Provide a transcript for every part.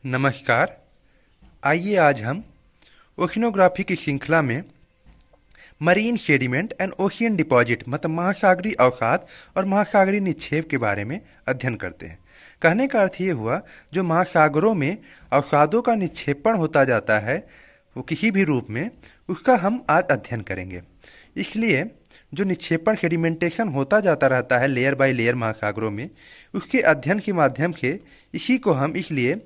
नमस्कार। आइए आज हम ओशिनोग्राफी की श्रृंखला में marine sediment and ocean deposit मतलब महासागरीय अवसाद और महासागरीय निक्षेप के बारे में अध्ययन करते हैं। कहने का अर्थ ये हुआ, जो महासागरों में अवसादों का निक्षेपण होता जाता है वो किसी भी रूप में, उसका हम आज अध्ययन करेंगे। इसलिए जो निक्षेपण सेडिमेंटेशन होता जाता रहता है लेयर बाय लेयर महासागरों में, उसके अध्ययन के माध्यम से इसी को हम इसलिए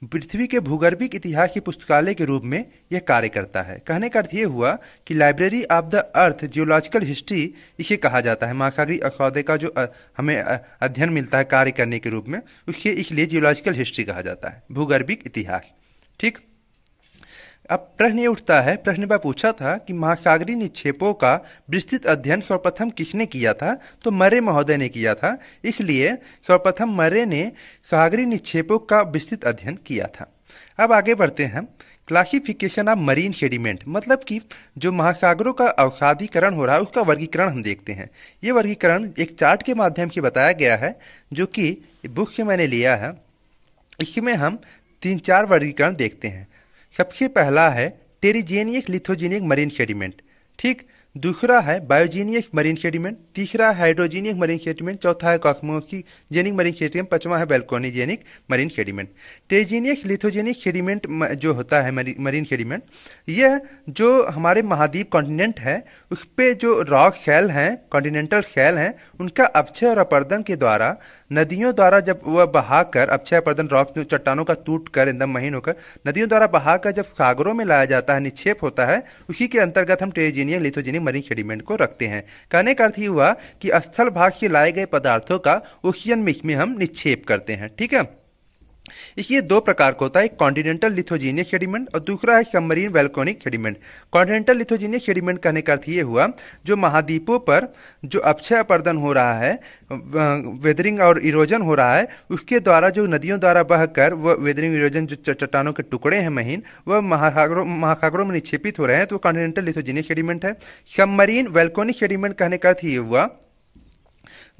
पृथ्वी के भूगर्भिक इतिहास की पुस्तकालय के रूप में यह कार्य करता है। कहने का अर्थ ये हुआ कि library of the earth geological history इसे कहा जाता है। महासागरीय अवसादों का जो हमें अध्ययन मिलता है कार्य करने के रूप में, उसके इसलिए जियोलॉजिकल हिस्ट्री कहा जाता है, भूगर्भिक इतिहास। ठीक। अब प्रश्न ये उठता है, प्रश्न में पूछा था कि महासागरीय निक्षेपों का विस्तृत अध्ययन सर्वप्रथम किसने किया था? तो मरे महोदय ने किया था। इसलिए सर्वप्रथम मरे ने सागरीय निक्षेपों का विस्तृत अध्ययन किया था। अब आगे बढ़ते हैं। क्लासिफिकेशन ऑफ मरीन सेडिमेंट मतलब कि जो महासागरों का अवसादीकरण हो रहा है उसका वर्गीकरण हम देखते हैं। ये वर्गीकरण एक चार्ट के माध्यम से बताया गया है, जो कि बुक से मैंने लिया है। इसमें हम 3-4 वर्गीकरण देखते हैं। सबसे पहला है टेरिजेनियस लिथोजेनिक मरीन सेडिमेंट। ठीक। दूसरा है बायोजेनियस मरीन सेडिमेंट। तीसरा है हाइड्रोजेनिक मरीन सेडिमेंट। चौथा है कॉस्मोजेनिक मरीन सेडिमेंट। पांचवा है वोल्केनोजेनिक मरीन सेडिमेंट। टेरिजेनियस लिथोजेनिक सेडिमेंट जो होता है मरीन सेडिमेंट, यह जो हमारे महाद्वीप कॉन्टिनेंट है उस पे जो रॉक शेल हैं, कॉन्टिनेंटल शेल हैं, उनका अपक्षय और अपरदन के द्वारा नदियों द्वारा जब वह बहाकर, अपक्षय अपरदन रॉक चट्टानों का टूट कर एकदम महीन होकर नदियों द्वारा बहाकर जब सागरों में लाया जाता है, निक्षेप होता है, उसी के अंतर्गत हम टेरिजेनियस लिथोजेनिक मरीन सेडिमेंट को रखते हैं। कहने का अर्थ ये हुआ कि स्थल भाग से लाए गए पदार्थों का ओशियन मिक्स में हम निक्षेप करते हैं। ठीक है। इसलिए 2 प्रकार का होता है, एक कॉन्टिनेंटल लिथोजेनियस सेडिमेंट और दूसरा है submarine volcanic sediment. Continental lithogenous sediment कहने का अर्थ ये हुआ, जो महाद्वीपों पर जो अपक्षय अपरदन हो रहा है, वेदरिंग और इरोजन हो रहा है, उसके द्वारा जो नदियों द्वारा बहकर वह वेदरिंग इरोजन जो चट्टानों के टुकड़े हैं महीन, वह महासागरों में निक्षेपित हो रहे हैं, तो कॉन्टिनेंटल लिथोजेनियस सेडिमेंट है। सबमरीन वोल्केनिक सेडिमेंट कहने का अर्थ ये हुआ,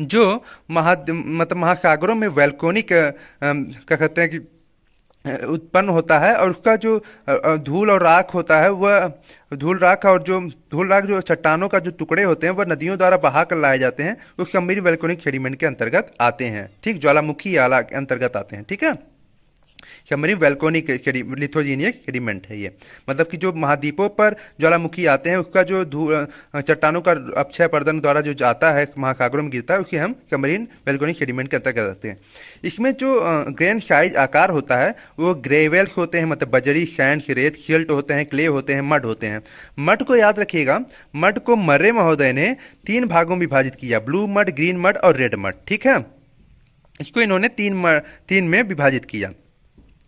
जो मतलब महासागरों में वैल्कोनिक क्या कहते हैं कि उत्पन्न होता है, और उसका जो धूल और राख होता है, वह धूल राख जो चट्टानों का जो टुकड़े होते हैं वह नदियों द्वारा बहा कर लाए जाते हैं, वो सबमरीन वैल्कोनिक सेडिमेंट के अंतर्गत आते हैं। ठीक। ज्वालामुखी आला के अंतर्गत आते हैं। ठीक है। सबमरीन वोल्केनिक लिथोजेनियस सेडिमेंट है ये। मतलब कि जो महाद्वीपों पर ज्वालामुखी आते हैं, उसका जो चट्टानों का अपक्षय अपरदन द्वारा जो जाता है महासागरों में गिरता है, उसे हम सबमरीन वोल्केनिक सेडिमेंट के अंतर्गत आते हैं। इसमें जो ग्रेन साइज आकार होता है वो ग्रेवेल्स होते हैं, मतलब बजरी, सैंड, रेत, सिल्ट होते हैं, क्ले होते हैं, मड होते हैं। मड को याद रखिएगा, मड को मर्रे महोदय ने 3 भागों में विभाजित किया, ब्लू मड, ग्रीन मड और रेड मड। ठीक है। इसको इन्होंने 3 में विभाजित किया।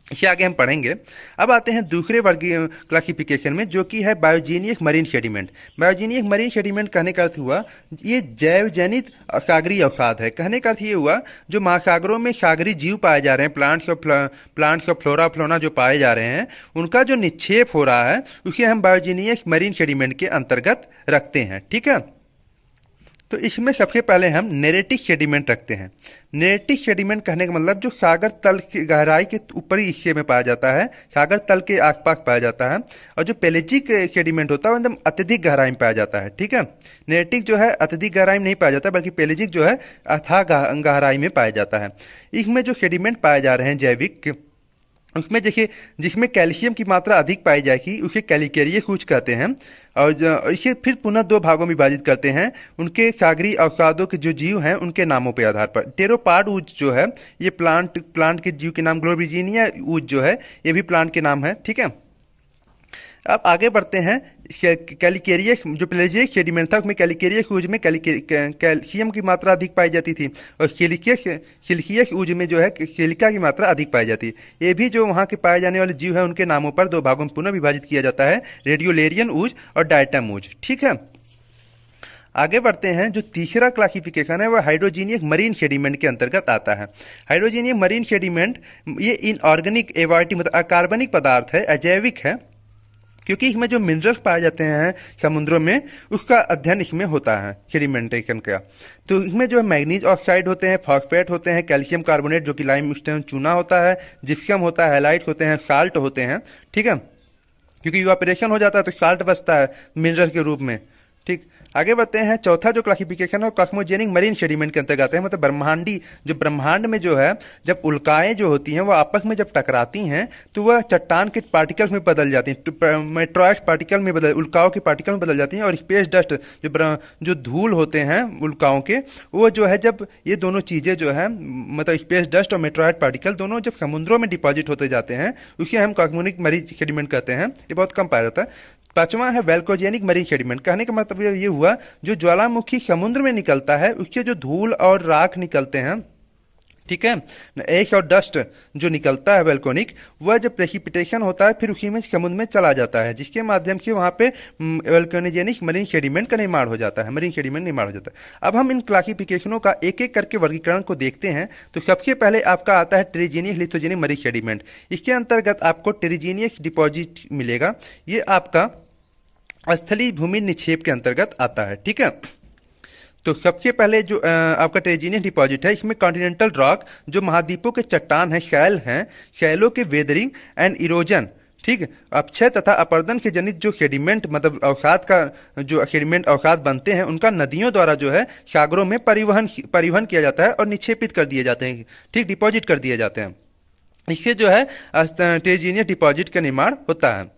इसे आगे हम पढ़ेंगे। अब आते हैं दूसरे वर्गीय क्लासिफिकेशन में, जो कि है बायोजेनियस मरीन सेडिमेंट। बायोजेनियस मरीन सेडिमेंट कहने का अर्थ हुआ, ये जैव जनित सागरीय अवसाद है। कहने का अर्थ ये हुआ, जो महासागरों में सागरीय जीव पाए जा रहे हैं, प्लांट्स और फ्लोरा जो पाए जा रहे हैं, उनका जो निक्षेप हो रहा है, उसे हम बायोजेनियस मरीन सेडिमेंट के अंतर्गत रखते हैं। ठीक है। तो इसमें सबसे पहले हम नेरेटिक सेडिमेंट रखते हैं। नेरेटिक सेडिमेंट कहने का मतलब जो सागर तल की गहराई के ऊपरी हिस्से में पाया जाता है, सागर तल के आसपास पाया जाता है। और जो पेलेजिक सेडिमेंट होता है वो एकदम अत्यधिक गहराई में पाया जाता है। ठीक है। नेरेटिक जो है अत्यधिक गहराई में नहीं पाया जाता, बल्कि पेलेजिक जो है अथाह गहराई में पाया जाता है। इसमें जो सेडिमेंट पाए जा रहे हैं जैविक, उसमें देखिए जिसमें कैल्शियम की मात्रा अधिक पाई जाएगी उसे कैलिकेरियस ऊज कहते हैं। और इसे फिर पुनः 2 भागों में विभाजित करते हैं, उनके सागरीय अवसादों के जो जीव हैं उनके नामों के आधार पर। टेरोपाड ऊज जो है ये प्लांट के जीव के नाम, ग्लोबिजीनिया ऊज जो है ये भी प्लांट के नाम है। ठीक है। अब आगे बढ़ते हैं। कैलिकेरियस जो पेलेजिक सेडिमेंट था उसमें कैलिकेरियस ऊज में कैल्शियम की मात्रा अधिक पाई जाती थी, और सिलिकियस ऊज में जो है सिलिका की मात्रा अधिक पाई जाती है। ये भी जो वहाँ के पाए जाने वाले जीव हैं उनके नामों पर 2 भागों में पुनः विभाजित किया जाता है, रेडियोलेरियन ऊज और डायटम ऊज। ठीक है। आगे बढ़ते हैं। जो तीसरा क्लासिफिकेशन है वह हाइड्रोजीनियस मरीन सेडिमेंट के अंतर्गत आता है। हाइड्रोजीनियस मरीन सेडिमेंट ये इनऑर्गेनिक एवार्टी मतलब अकार्बनिक पदार्थ है, अजैविक है। क्योंकि इसमें जो मिनरल्स पाए जाते हैं समुद्रों में उसका अध्ययन इसमें होता है सेडिमेंटेशन का। तो इसमें जो है मैग्नीज ऑक्साइड होते हैं, फॉस्फेट होते हैं, कैल्शियम कार्बोनेट जो कि लाइमस्टोन चूना होता है, जिप्सम होता है, हैलाइट होते हैं, साल्ट होते हैं। ठीक है, क्योंकि इवापोरेशन हो जाता है तो साल्ट बचता है मिनरल के रूप में। ठीक, आगे बढ़ते हैं। चौथा जो क्लासिफिकेशन है कॉस्मोजेनिक मरीन सेडिमेंट के अंतर्गत है, मतलब ब्रह्मांडी, जो ब्रह्मांड में जो है जब उल्काएं जो होती हैं वो आपस में जब टकराती हैं तो वह चट्टान के पार्टिकल्स में बदल जाती हैं, मेट्रॉइड पार्टिकल में बदल, उल्काओं के पार्टिकल में बदल जाती हैं। और स्पेस डस्ट जो धूल होते हैं उल्काओं के, वो जो है जब ये दोनों चीज़ें जो है मतलब स्पेस डस्ट और मेट्रॉइड पार्टिकल दोनों जब समुद्रों में डिपॉजिट होते जाते हैं उसे हम कॉस्मोनिक मरीन सेडिमेंट कहते हैं। ये बहुत कम पाया जाता है। पांचवा है वेल्कोजेनिक मरीन सेडिमेंट। कहने का मतलब ये हुआ जो ज्वालामुखी समुद्र में निकलता है उसके जो धूल और राख निकलते हैं, ठीक है, ऐश और डस्ट जो निकलता है वेल्कोनिक, वह जब प्रेसिपिटेशन होता है फिर उसी में समुद्र में चला जाता है, जिसके माध्यम से वहाँ पे वेल्कोनिजेनिक मरीन सेडिमेंट का निर्माण हो जाता है, मरीन सेडिमेंट निर्माण हो जाता है। अब हम इन क्लासिफिकेशनों का एक एक करके वर्गीकरण को देखते हैं। तो सबसे पहले आपका आता है टेरिजीनियस लिथोजेनिक मरीन सेडिमेंट। इसके अंतर्गत आपको टेरिजीनियस डिपॉजिट मिलेगा। ये आपका स्थलीय भूमि निक्षेप के अंतर्गत आता है। ठीक है, तो सबसे पहले जो आपका टेरिजीनियस डिपॉजिट है, इसमें कॉन्टिनेंटल रॉक जो महाद्वीपों के चट्टान है, शैल हैं, शैलों के वेदरिंग एंड इरोजन, ठीक, अपक्षय तथा अपर्दन के जनित जो सेडिमेंट मतलब अवसाद का जो सेडिमेंट अवसाद बनते हैं उनका नदियों द्वारा जो है सागरों में परिवहन किया जाता है और निक्षेपित कर दिए जाते हैं। ठीक, डिपॉजिट कर दिए जाते हैं। इससे जो है टेरिजीनियस डिपॉजिट का निर्माण होता है।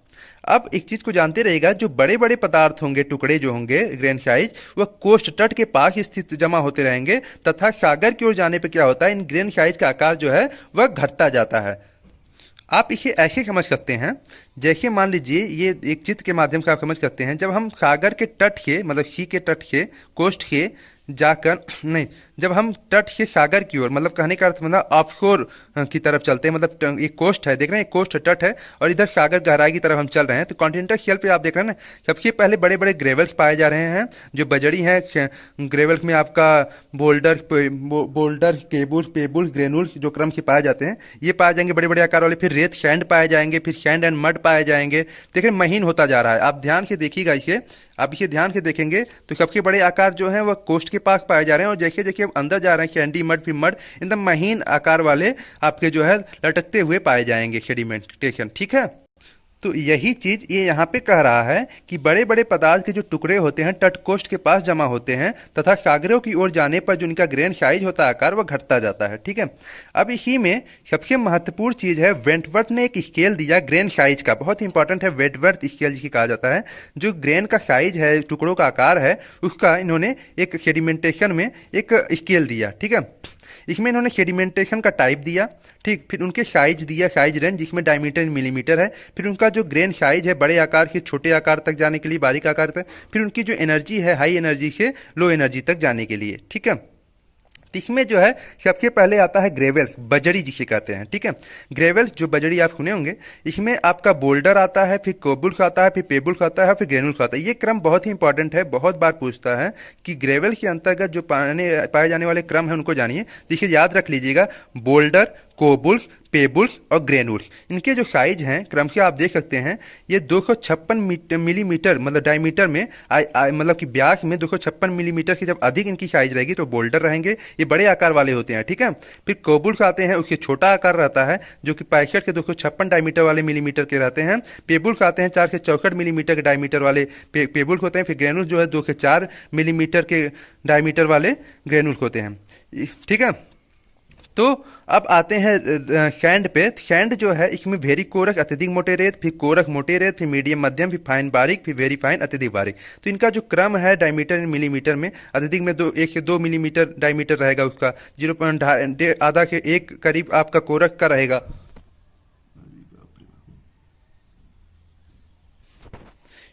अब एक चीज को जानते रहिएगा, जो बड़े बड़े पदार्थ होंगे, टुकड़े जो होंगे ग्रेन साइज, वह कोस्ट तट के पास स्थित जमा होते रहेंगे तथा सागर की ओर जाने पर क्या होता है, इन ग्रेन साइज का आकार जो है वह घटता जाता है। आप इसे ऐसे समझ सकते हैं, जैसे मान लीजिए ये एक चित्र के माध्यम से आप समझ सकते हैं, जब हम सागर के तट से मतलब सी के तट से कोस्ट के जाकर नहीं, जब हम तट से सागर की ओर मतलब कहने का अर्थ मतलब ऑफशोर की तरफ चलते हैं, मतलब एक कोस्ट है, देख रहे हैं, एक कोस्ट तट है और इधर सागर गहराई की तरफ हम चल रहे हैं, तो कॉन्टिनेंटल शेल्फ पे आप देख रहे हैं ना, सबसे पहले बड़े बड़े ग्रेवल्स पाए जा रहे हैं जो बजड़ी हैं। ग्रेवल्स में आपका बोल्डर केबुल्स, पेबुल्स, ग्रेनुल्स जो क्रम से पाए जाते हैं ये पाए जाएंगे बड़े बड़े आकार वाले। फिर रेत सैंड पाए जाएंगे, फिर सैंड एंड मड पाए जाएंगे। देख रहे महीन होता जा रहा है, आप ध्यान से देखिएगा इसे, आप इसे ध्यान से देखेंगे तो सबसे बड़े आकार जो हैं वह कोस्ट के पास पाए जा रहे हैं और जैसे जैसे हम अंदर जा रहे हैं कैंडी मड फिर मड एकदम महीन आकार वाले आपके जो है लटकते हुए पाए जाएंगे सेडिमेंटेशन। ठीक है, तो यही चीज ये यहाँ पे कह रहा है कि बड़े बड़े पदार्थ के जो टुकड़े होते हैं तट कोस्ट के पास जमा होते हैं तथा सागरों की ओर जाने पर जो उनका ग्रेन साइज होता है आकार वह घटता जाता है। ठीक है, अब इसी में सबसे महत्वपूर्ण चीज है वेंटवर्थ ने एक स्केल दिया ग्रेन साइज का, बहुत इंपॉर्टेंट है, वेंटवर्थ स्केल जिसे कहा जाता है। जो ग्रेन का साइज है, टुकड़ों का आकार है, उसका इन्होंने एक सेडिमेंटेशन में एक स्केल दिया। ठीक है, इसमें इन्होंने सेडिमेंटेशन का टाइप दिया, ठीक, फिर उनके साइज दिया, साइज रेंज जिसमें डायमीटर इन मिलीमीटर है, फिर उनका जो ग्रेन साइज है बड़े आकार से छोटे आकार तक जाने के लिए, बारीक आकार तक, फिर उनकी जो एनर्जी है हाई एनर्जी से लो एनर्जी तक जाने के लिए। ठीक है, इसमें जो है सबसे पहले आता है ग्रेवल, बजड़ी जिसे कहते हैं। ठीक है, ग्रेवल जो बजड़ी आप सुने होंगे, इसमें आपका बोल्डर आता है, फिर कोबुल्स आता है, फिर पेबुल्स आता है, फिर ग्रेनुल्स आता है। ये क्रम बहुत ही इंपॉर्टेंट है, बहुत बार पूछता है कि ग्रेवल के अंतर्गत जो पाए जाने वाले क्रम है उनको जानिए। देखिए याद रख लीजिएगा, बोल्डर, कोबुल्स, पेबुल्स और ग्रेनुल्स, इनके जो साइज हैं क्रम से आप देख सकते हैं, ये 256 मिलीमीटर मतलब डायमीटर में मतलब कि व्यास में 256 मिलीमीटर से जब अधिक इनकी साइज रहेगी तो बोल्डर रहेंगे, ये बड़े आकार वाले होते हैं। ठीक है, फिर कोबुल्स आते हैं, उसके छोटा आकार रहता है जो कि 65 से 256 डायमीटर वाले मिलीमीटर के रहते हैं। पेबुल्स आते हैं 4 से 64 मिलीमीटर के डायमीटर वाले पेबुल्स होते हैं। फिर ग्रेनुल्स जो है 2 से 4 मिलीमीटर के डायमीटर वाले ग्रेनुल्स होते हैं। ठीक है, तो अब आते हैं सैंड पे। सैंड जो है इसमें वेरी कोरस अत्यधिक मोटे रेत, फिर कोरस मोटे रेत, फिर मीडियम मध्यम, फिर फाइन बारीक, फिर वेरी फाइन अत्यधिक बारीक। तो इनका जो क्रम है डायमीटर इन मिलीमीटर में, अत्यधिक में 1 से 2 मिलीमीटर डायमीटर रहेगा उसका, 0.5 आधा से 1 करीब आपका कोरस का रहेगा।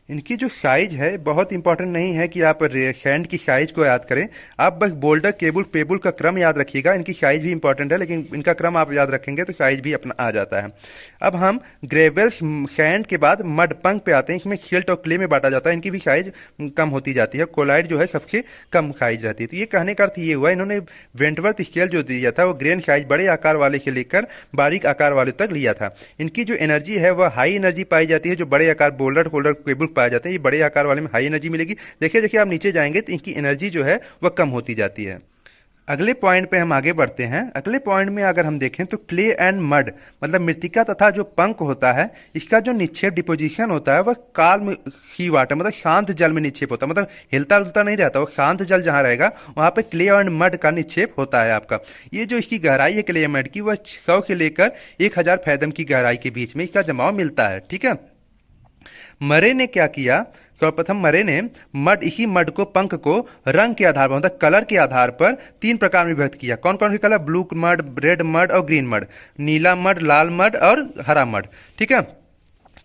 इनकी जो साइज है बहुत इंपॉर्टेंट नहीं है कि आप सैंड की साइज को याद करें, आप बस बोल्डर केबल पेबल का क्रम याद रखिएगा। इनकी साइज भी इंपॉर्टेंट है, लेकिन इनका क्रम आप याद रखेंगे तो साइज भी अपना आ जाता है। अब हम ग्रेवल सैंड के बाद मड पंक पे आते हैं। इसमें सिल्ट और क्ले में बांटा जाता है। इनकी भी साइज कम होती जाती है। कोलाइड जो है सबसे कम साइज रहती है। तो ये कहने का अर्थ ये हुआ, इन्होंने वेंटवर्थ स्केल जो दिया था वो ग्रेन साइज बड़े आकार वाले से लेकर बारीक आकार वाले तक लिया था। इनकी जो एनर्जी है वह हाई एनर्जी पाई जाती है। जो बड़े आकार बोल्डर होल्डर केबल पाए जाते हैं, ये बड़े आकार वाले में हाई एनर्जी मिलेगी। देखिए देखिए आप नीचे जाएंगे तो इनकी एनर्जी जो है वह कम होती जाती है। अगले पॉइंट पे हम आगे बढ़ते हैं। अगले पॉइंट में अगर हम देखें तो क्ले एंड मड मतलब मृतिका तथा जो पंक होता है, इसका जो निक्षेप डिपोजिशन होता है वह काल्म सी वाटर मतलब शांत जल में निक्षेप होता है। मतलब हिलता डुलता नहीं रहता, वो शांत जल जहाँ रहेगा वहाँ पे क्ले एंड मड का निक्षेप होता है आपका। ये जो इसकी गहराई है क्ले मड की, वह 100 से लेकर 1000 फैदम की गहराई के बीच में इसका जमाव मिलता है। ठीक है। मरे ने क्या किया, सर्वप्रथम मरे ने इसी मड को पंख को रंग के आधार पर मतलब कलर के आधार पर 3 प्रकार में विभक्त किया। कौन कौन से colour? Blue mud, red mud और ग्रीन मड। नीला मड, लाल मड और हरा मड। ठीक है।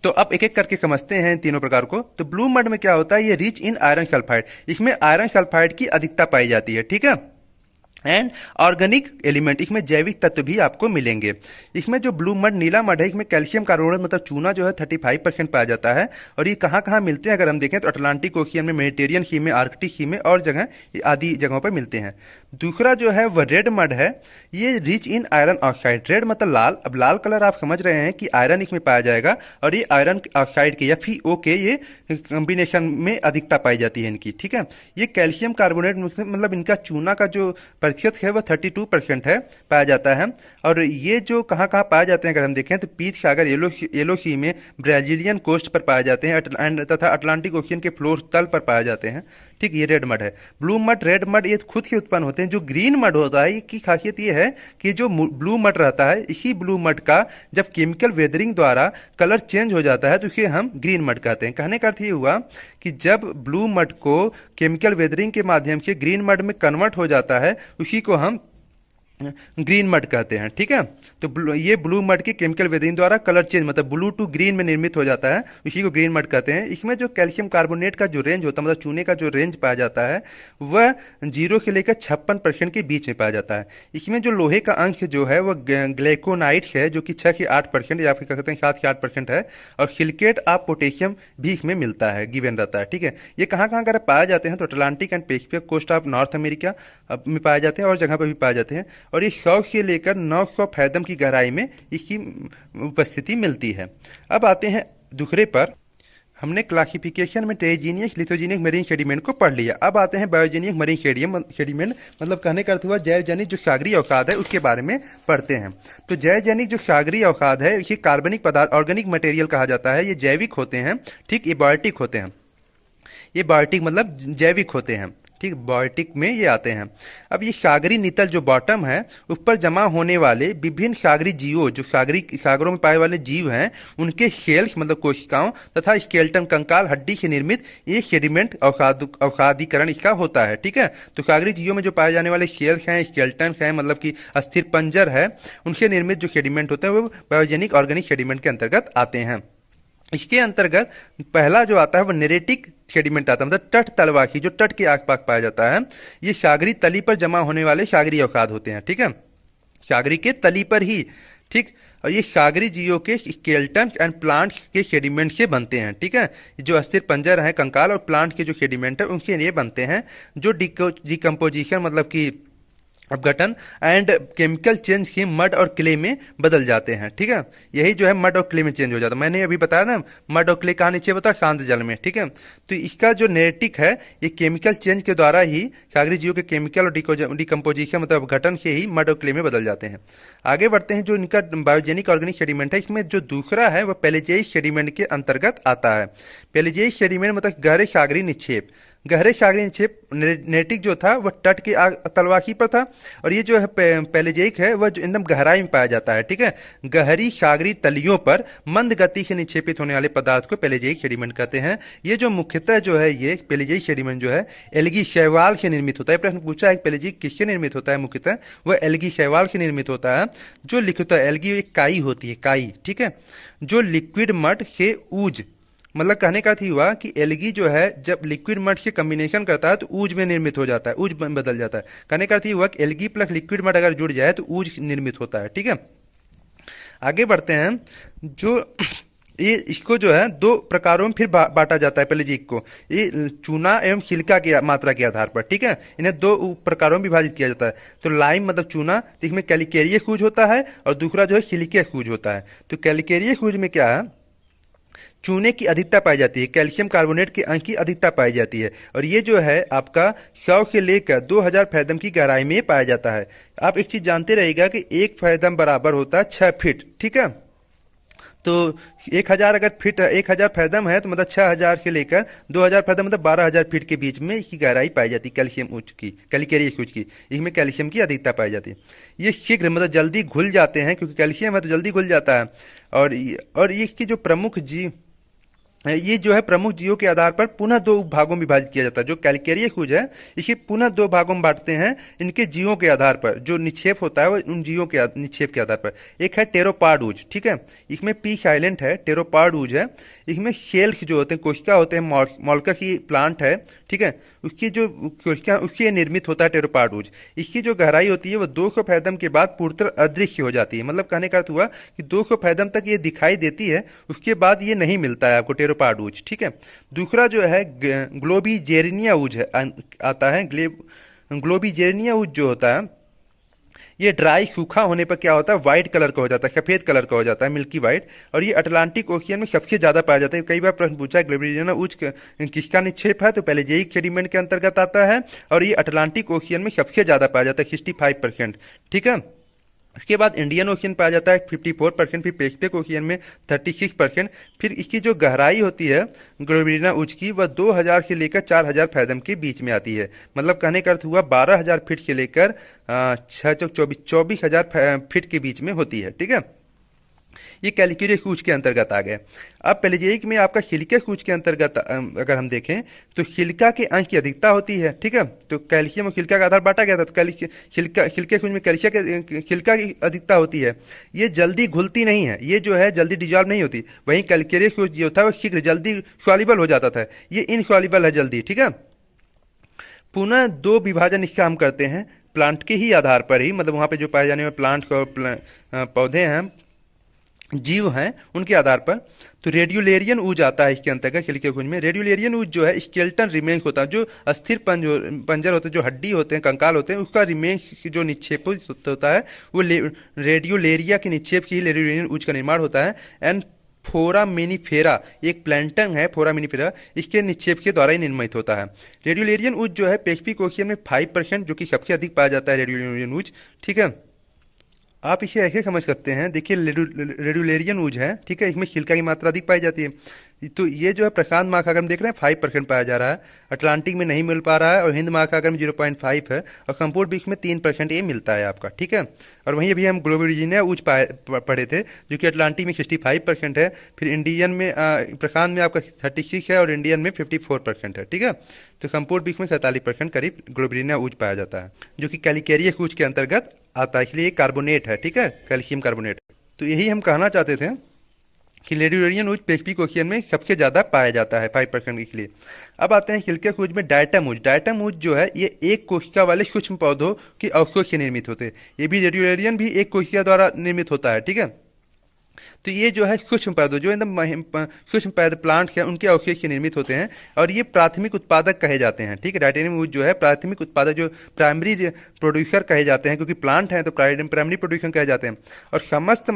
तो अब एक एक करके समझते हैं इन तीनों प्रकार को। तो ब्लू मड में क्या होता है, ये रिच इन आयरन सल्फाइड, इसमें आयरन सल्फाइड की अधिकता पाई जाती है। ठीक है। एंड ऑर्गेनिक एलिमेंट, इसमें जैविक तत्व भी आपको मिलेंगे। इसमें जो ब्लू मड नीला मड है, इसमें कैल्शियम कार्बोनेट मतलब चूना जो है 35% पाया जाता है। और ये कहाँ कहाँ मिलते हैं अगर हम देखें तो अटलांटिक ओशियन में, मेडिटेरियन सी में, आर्कटिक सी में और जगह आदि जगहों पर मिलते हैं। दूसरा जो है वह रेड मड है, ये rich in iron oxide. Red मतलब लाल। अब लाल कलर आप समझ रहे हैं कि आयरन इसमें पाया जाएगा और ये आयरन ऑक्साइड के या FeO के ये कॉम्बिनेशन में अधिकता पाई जाती है इनकी। ठीक है। ये कैल्शियम कार्बोनेट मतलब इनका चूना का जो प्रतिशत है वह 32% है पाया जाता है। और ये जो कहाँ कहाँ पाए जाते हैं अगर हम देखें तो पीत सागर येलो सी में, ब्राजीलियन कोस्ट पर पाए जाते हैं तथा अटलांटिक ओशियन के फ्लोर तल पर पाए जाते हैं। ठीक, ये रेड मड है। ब्लू मड, रेड मड ये खुद से उत्पन्न होते हैं। जो ग्रीन मड होता है की खासियत ये है कि जो ब्लू मड रहता है, इसी ब्लू मड का जब केमिकल वेदरिंग द्वारा कलर चेंज हो जाता है तो इसे हम ग्रीन मड कहते हैं। कहने का अर्थ ये हुआ कि जब ब्लू मड को केमिकल वेदरिंग के माध्यम से ग्रीन मड में कन्वर्ट हो जाता है, उसी को हम ग्रीन मड कहते हैं। ठीक है। तो ये ब्लू मड के केमिकल वेदरिंग द्वारा कलर चेंज मतलब ब्लू टू ग्रीन में निर्मित हो जाता है, इसी को ग्रीन मड कहते हैं। इसमें जो कैल्शियम कार्बोनेट का जो रेंज होता है मतलब चूने का जो रेंज पाया जाता है वह 0 से लेकर 56% के बीच में पाया जाता है। इसमें जो लोहे का अंश जो है वह ग्लाइकोनाइट्स है, जो कि 6 से 8% या फिर कह सकते हैं 7 से 8% है। और सिलिकेट ऑफ पोटेशियम भी इसमें मिलता है, गिवन रहता है। ठीक है। ये कहाँ कहाँ अगर पाए जाते हैं तो Atlantic and Pacific coast of North America में पाए जाते हैं और जगह पर भी पाए जाते हैं। और ये 100 से लेकर 900 फैदम की गहराई में इसकी उपस्थिति मिलती है। अब आते हैं दूसरे पर। हमने क्लासिफिकेशन में टेरेजीनियस, लिथोजीनियस मरीन सेडिमेंट को पढ़ लिया। अब आते हैं बायोजेनिक मरीन सेडिमेंट मतलब कहने का अर्थ हुआ जैवजनिक जो सागरीय अवसाद है उसके बारे में पढ़ते हैं। तो जैवजनिक जो सागरीय अवसाद है इसे कार्बनिक पदार्थ, ऑर्गेनिक मटेरियल कहा जाता है। ये जैविक होते हैं। ठीक, ये बायोटिक होते हैं। ये बायोटिक मतलब जैविक होते हैं। ठीक, बायोटिक में ये आते हैं। अब ये सागरी नितल जो बॉटम है उस पर जमा होने वाले विभिन्न सागरी जीवों, जो सागरों में पाए वाले जीव हैं, उनके सेल्स मतलब कोशिकाओं तथा स्केलेटन कंकाल हड्डी से निर्मित ये सेडिमेंट अवसादीकरण इसका होता है। ठीक है। तो सागरी जीवों में जो पाए जाने वाले सेल्स हैं, स्केलेटन हैं मतलब कि अस्थिर पंजर है, उनसे निर्मित जो सेडिमेंट होते हैं वो बायोजेनिक ऑर्गेनिक सेडिमेंट के अंतर्गत आते हैं। इसके अंतर्गत पहला जो आता है वो नेरेटिक सेडिमेंट आता है, मतलब तट तलवासी जो तट के आसपास पाया जाता है। ये सागरी तली पर जमा होने वाले सागरी अवसाद होते हैं। ठीक है। सागरी के तली पर ही। ठीक। और ये सागरी जीवों के स्केलेटन एंड प्लांट्स के सेडिमेंट से बनते हैं। ठीक है। जो अस्थिर पंजर हैं, कंकाल और प्लांट के जो सेडिमेंट है उनसे ये बनते हैं, जो डिकम्पोजिशन मतलब कि अपघटन एंड केमिकल चेंज के मड और क्ले में बदल जाते हैं। ठीक है। यही जो है मड और क्ले में चेंज हो जाता है। मैंने अभी बताया ना मड और क्ले कहाँ नीचे बता, शांत जल में। ठीक है। तो इसका जो नेरेटिक है ये केमिकल चेंज के द्वारा ही सागरी जीवों के केमिकल और डिकम्पोजिशन मतलब अपघटन से ही मड और क्ले में बदल जाते हैं। आगे बढ़ते हैं। जो इनका बायोजेनिक ऑर्गेनिक सेडिमेंट है, इसमें जो दूसरा है वह पेलेजियक सेडिमेंट के अंतर्गत आता है। पेलेजियक सेडिमेंट मतलब गहरे सागरी निक्षेप। गहरे सागरी निक्षेप नेटिक जो था वह तट के तलवासी पर था, और ये जो है पेलेजियक है वह जो एकदम गहराई में पाया जाता है। ठीक है। गहरी सागरी तलियों पर मंद गति से निक्षेपित होने वाले पदार्थ को पेलेजियक सेडिमेंट कहते हैं। ये जो मुख्यतः जो है ये पेलेजियक सेडिमेंट जो है एल्गी शैवाल से निर्मित होता है। प्रश्न पूछा है पेलेजियक किससे निर्मित होता है, मुख्यतः वह एल्गी शैवाल से निर्मित होता है। जो लिखता है एल्गी एक काई होती है, काई। ठीक है। जो लिक्विड मड से ऊज मतलब कहने का अर्थ ही हुआ कि एलगी जो है जब लिक्विड मड से कम्बिनेशन करता है तो ऊज में निर्मित हो जाता है, ऊज में बदल जाता है। कहने का अर्थ ही हुआ कि एलगी प्लस लिक्विड मड अगर जुड़ जाए तो ऊज निर्मित होता है। ठीक है, आगे बढ़ते हैं। जो ये इसको जो है दो प्रकारों में फिर बांटा जाता है पेलेजिक को, ये चूना एवं सिलिका की मात्रा के आधार पर। ठीक है, इन्हें दो प्रकारों में विभाजित किया जाता है। तो लाइम मतलब चूना, तो इसमें कैलिकेरियस सूज होता है, और दूसरा जो है सिलिकियस सूज होता है। तो कैलिकेरियस सूज में क्या है, चूने की अधिकता पाई जाती है, कैल्शियम कार्बोनेट के अंश की अधिकता पाई जाती है, और ये जो है आपका 100 से लेकर 2000 फैदम की गहराई में पाया जाता है। आप एक चीज जानते रहिएगा कि एक फैदम बराबर होता है 6 फीट। ठीक है, तो 1000 अगर फीट 1000 फैदम है तो मतलब 6000 से लेकर 2000 फैदम मतलब 12000 फीट के बीच में इसकी गहराई पाई जाती है कैल्शियम उच्च की, कैलिकेरियस उच्च की। इसमें कैल्शियम की अधिकता पाई जाती है। ये शीघ्र मतलब जल्दी घुल जाते हैं, क्योंकि कैल्शियम है तो जल्दी घुल जाता है। और इसकी जो प्रमुख जीव, ये जो है प्रमुख जीवों के आधार पर पुनः दो भागों में विभाजित किया जाता है। जो कैलिकेरियस सूज है इसे पुनः दो भागों में बांटते हैं इनके जीवों के आधार पर। जो निक्षेप होता है वो उन जीवों के निक्षेप के आधार पर। एक है टेरोपाड ऊज। ठीक है, इसमें पी साइलेंट है, टेरोपाड ऊज है। इसमें शेल्स जो होते हैं, कोशिका होते हैं, मॉलकस की प्लांट है। ठीक है, उसकी जो कोशिका उससे निर्मित होता है टेरोपाड ऊज। इसकी जो गहराई होती है वो 200 फैदम के बाद पूर्णतः अदृश्य हो जाती है। मतलब कहने का अर्थ हुआ कि 200 फैदम तक ये दिखाई देती है, उसके बाद ये नहीं मिलता है आपको टेरोपाड ऊज। ठीक है, दूसरा जो है ग्लोबिजेरिनिया ऊज है, आता है ग्लोबिजेरिनिया ऊज जो होता है ये ड्राई सूखा होने पर क्या होता है, व्हाइट कलर का हो जाता है, सफेद कलर का हो जाता है, मिल्की व्हाइट। और ये अटलांटिक ओशियन में सबसे ज्यादा पाया जाता है। कई बार प्रश्न पूछा है ग्लोबिजेरिनिया ऊज किसका निक्षेप है, तो पेलेजिक सेडिमेंट के अंतर्गत आता है, और ये अटलांटिक ओशियन में सबसे ज्यादा पाया जाता है 65%। ठीक है, उसके बाद इंडियन ओशियन पाया जाता है 54%, फिर पैसिफिक ओशियन में 36%। फिर इसकी जो गहराई होती है ग्लोबिजेरिनिया ऊज की वह 2000 से लेकर 4000 फैदम के बीच में आती है। मतलब कहने का अर्थ हुआ 12000 फीट से लेकर 24,000 फीट के बीच में होती है। ठीक है, ये कैलिकेरियस सूज के अंतर्गत आ गए। अब पेलेजिक में आपका सिलिका सूज के अंतर्गत अगर हम देखें तो सिलिका के अंश की अधिकता होती है। ठीक है, तो कैल्शियम और सिलिका का आधार बांटा गया था, तो सिलिका सूज में सिलिका की अधिकता होती है। ये जल्दी घुलती नहीं है, ये जो है जल्दी डिजॉल्व नहीं होती। वहीं कैलिकेरियस सूज जो था वो शीघ्र जल्दी सॉल्युबल हो जाता था, ये इनसॉल्युबल है जल्दी। ठीक है, पुनः दो विभाजन इसका हम करते हैं प्लांट के ही आधार पर ही, मतलब वहाँ पे जो पाए जाने वाले प्लांट्स और पौधे हैं, जीव हैं, उनके आधार पर। तो रेडियोलेरियन ऊज आता है इसके अंतर्गत सिलिका सूज में। रेडियोलेरियन ऊज जो है स्केलेटन रिमेन्स होता है, जो अस्थिर पंजर होते हैं, जो हड्डी होते हैं, कंकाल होते हैं, उसका रिमेन्स जो निक्षेप होता है वो रेडियोलेरिया के निक्षेप की रेडियोलेरियन ऊज का निर्माण होता है। एंड फोरामिनिफेरा एक प्लैंटन है, फोरामिनिफेरा, इसके निक्षेप के द्वारा ही निर्मित होता है। रेडियोलेरियन ऊज जो है पैसिफिक ओशियन में 5%, जो कि सबसे अधिक पाया जाता है रेडियोलेरियन ऊज। ठीक है, आप इसे ऐसे समझ सकते हैं, देखिए रेडुलेरियन ऊज है। ठीक है, इसमें सिलिका की मात्रा अधिक पाई जाती है। तो ये जो है प्रशांत महासागर में देख रहे हैं 5% पाया जा रहा है, अटलांटिक में नहीं मिल पा रहा है, और हिंद महासागर में 0.5 है, और संपूर्ण विश्व में 3% ये मिलता है आपका। ठीक है, और वहीं अभी हम ग्लोबिजेरिनिया ऊज पढ़े थे, जो कि अटलांटिक में 65% है, फिर इंडियन में प्रशांत में आपका 36 है, और इंडियन में 54% है। ठीक है, तो संपूर्ण विश्व में 47% करीब ग्लोबिजेरिनिया ऊज पाया जाता है, जो कि कैलिकेरियस ऊज के अंतर्गत आता है, इसलिए कार्बोनेट है। ठीक है, कैल्शियम कार्बोनेट। तो यही हम कहना चाहते थे कि रेडियोलेरियन ऊज पैसिफिक ओशियन में सबसे ज़्यादा पाया जाता है 5% के लिए। अब आते हैं सिलिका सूज में डायटम ऊज। डायटम ऊज जो है ये एक कोशिका वाले सूक्ष्म पौधों की अवशोष से निर्मित होते हैं। ये भी रेडियोलेरियन भी एक कोशिका द्वारा निर्मित होता है। ठीक है, तो ये जो है सूक्ष्म पौधे, जो एकदम सूक्ष्म पौधे प्लांट्स हैं, उनके अवशेष से निर्मित होते हैं, और ये प्राथमिक उत्पादक कहे जाते हैं। ठीक है, डायटम ऊज जो है प्राथमिक उत्पादक, जो प्राइमरी प्रोड्यूसर कहे जाते हैं, क्योंकि प्लांट हैं तो प्राइमरी प्रोड्यूसर कहे जाते हैं, और समस्त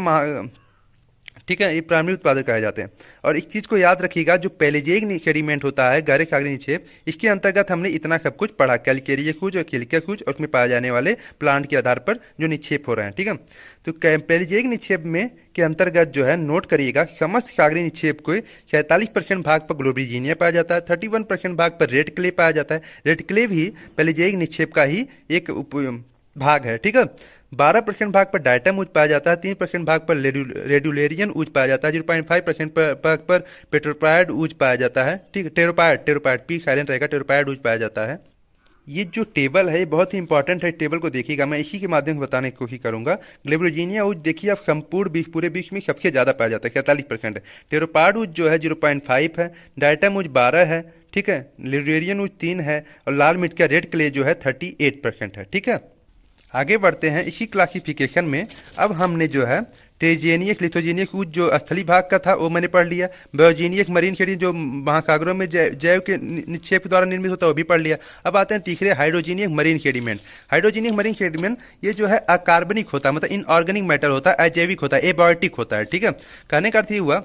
ठीक है, ये प्राइमरी उत्पादक कहे जाते हैं। और इस चीज़ को याद रखिएगा, जो पेलेजिक सेडिमेंट होता है, गहरे सागरीय निक्षेप, इसके अंतर्गत हमने इतना सब कुछ पढ़ा, कैलिकेरियस सूज और सिलिका सूज, और उसमें पाए जाने वाले प्लांट के आधार पर जो निक्षेप हो रहे हैं। ठीक है, तो पेलेजिक निक्षेप में के अंतर्गत जो है नोट करिएगा, समस्त सागरीय निक्षेप को 47% भाग पर ग्लोबिजेरिनिया पाया जाता है, 31% भाग पर रेड क्ले पाया जाता है। रेड क्ले भी पेलेजिक निक्षेप का ही एक भाग है। ठीक है, 12% भाग पर डायटम ऊज पाया जाता है, 3% भाग पर रेडुलेरियन ऊज पाया जाता है, 0.5% भाग पर पेट्रोपायड ऊज पाया जाता है। ठीक है, टेरोपायड पी साइलेंट रहेगा, टेरोपायड ऊज पाया जाता है। ये जो टेबल है ये बहुत ही इंपॉर्टेंट है, टेबल को देखिएगा, मैं इसी के माध्यम से बताने की कोशिश करूंगा। ग्लेब्रोजीनिया ऊज देखिए आप संपूर्ण विश्व, पूरे विश्व में सबसे ज़्यादा पाया जाता है, 43% है। टेरोपाड ऊज जो है 0.5 है। डायटम ऊज 12 है, ठीक है। लिटेरियन ऊज 3 है। और लाल मिट्टी का रेड क्ले जो है 38% है, ठीक है। आगे बढ़ते हैं इसी क्लासिफिकेशन में। अब हमने जो है टेजेनियस लिथोजेनियस ऊज जो स्थलीय भाग का था वो मैंने पढ़ लिया। बायोजेनियस मरीन शेडिंग जो महासागरों में जैव के निक्षेप के द्वारा निर्मित होता है वो भी पढ़ लिया। अब आते हैं तीसरे हाइड्रोजीनियस मरीन शेडिमेंट। हाइड्रोजीनियस मरीन शेडिमेंट ये जो है अकार्बनिक होता है, मतलब इनऑर्गेनिक मैटर होता है, अजैविक होता है, एबायोटिक होता है, ठीक है। कहने का अर्थ ये हुआ